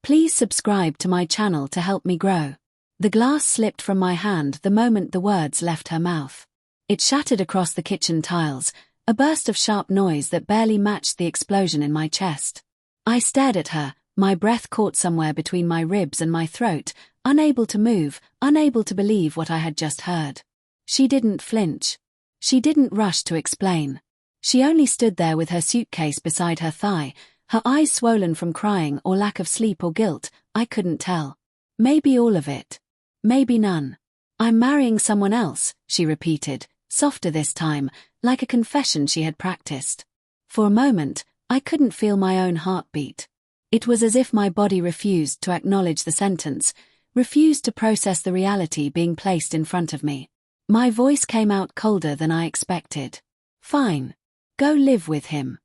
Please subscribe to my channel to help me grow. The glass slipped from my hand the moment the words left her mouth. It shattered across the kitchen tiles, a burst of sharp noise that barely matched the explosion in my chest. I stared at her, my breath caught somewhere between my ribs and my throat, unable to move, unable to believe what I had just heard. She didn't flinch. She didn't rush to explain. She only stood there with her suitcase beside her thigh, her eyes swollen from crying or lack of sleep or guilt, I couldn't tell. Maybe all of it. Maybe none. I'm marrying someone else, she repeated, softer this time, like a confession she had practiced. For a moment, I couldn't feel my own heartbeat. It was as if my body refused to acknowledge the sentence, refused to process the reality being placed in front of me. My voice came out colder than I expected. Fine. Go live with him.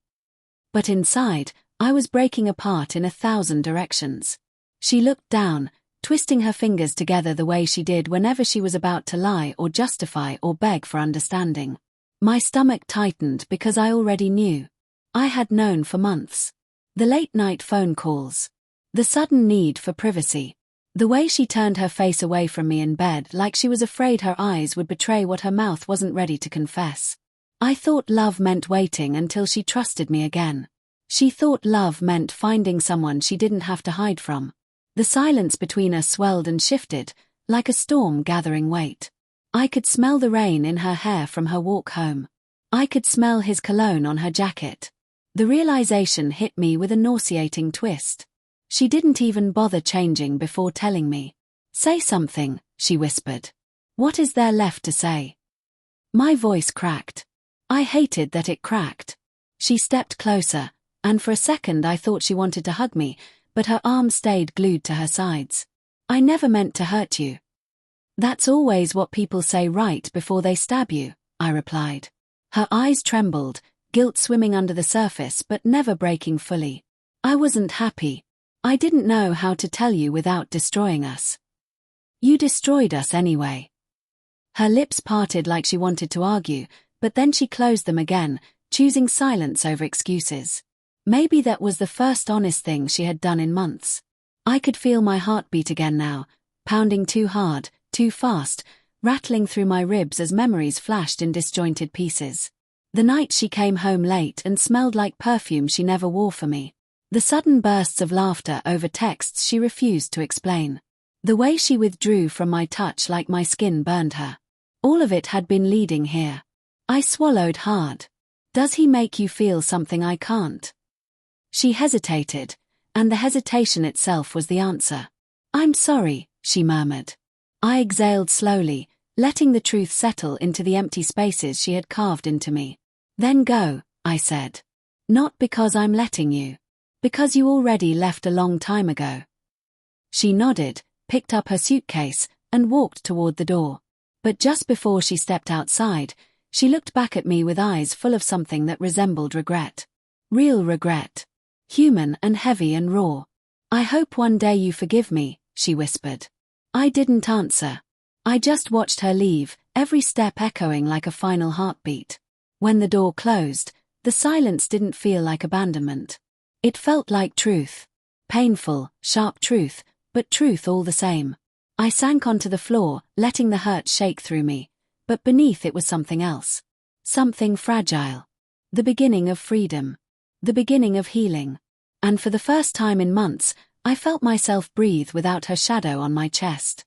But inside, I was breaking apart in 1,000 directions. She looked down, twisting her fingers together the way she did whenever she was about to lie or justify or beg for understanding. My stomach tightened because I already knew. I had known for months. The late-night phone calls. The sudden need for privacy. The way she turned her face away from me in bed like she was afraid her eyes would betray what her mouth wasn't ready to confess. I thought love meant waiting until she trusted me again. She thought love meant finding someone she didn't have to hide from. The silence between us swelled and shifted, like a storm gathering weight. I could smell the rain in her hair from her walk home. I could smell his cologne on her jacket. The realization hit me with a nauseating twist. She didn't even bother changing before telling me. Say something, she whispered. What is there left to say? My voice cracked. I hated that it cracked. She stepped closer, and for a second I thought she wanted to hug me, but her arms stayed glued to her sides. I never meant to hurt you. That's always what people say right before they stab you, I replied. Her eyes trembled, guilt swimming under the surface but never breaking fully. I wasn't happy. I didn't know how to tell you without destroying us. You destroyed us anyway. Her lips parted like she wanted to argue, but then she closed them again, choosing silence over excuses. Maybe that was the first honest thing she had done in months. I could feel my heartbeat again now, pounding too hard, too fast, rattling through my ribs as memories flashed in disjointed pieces. The night she came home late and smelled like perfume she never wore for me. The sudden bursts of laughter over texts she refused to explain. The way she withdrew from my touch like my skin burned her. All of it had been leading here. I swallowed hard. Does he make you feel something I can't? She hesitated, and the hesitation itself was the answer. I'm sorry, she murmured. I exhaled slowly, letting the truth settle into the empty spaces she had carved into me. Then go, I said. Not because I'm letting you. Because you already left a long time ago. She nodded, picked up her suitcase, and walked toward the door. But just before she stepped outside, she looked back at me with eyes full of something that resembled regret. Real regret. Human and heavy and raw. I hope one day you forgive me, she whispered. I didn't answer. I just watched her leave, every step echoing like a final heartbeat. When the door closed, the silence didn't feel like abandonment. It felt like truth. Painful, sharp truth, but truth all the same. I sank onto the floor, letting the hurt shake through me, but beneath it was something else. Something fragile. The beginning of freedom. The beginning of healing. And for the first time in months, I felt myself breathe without her shadow on my chest.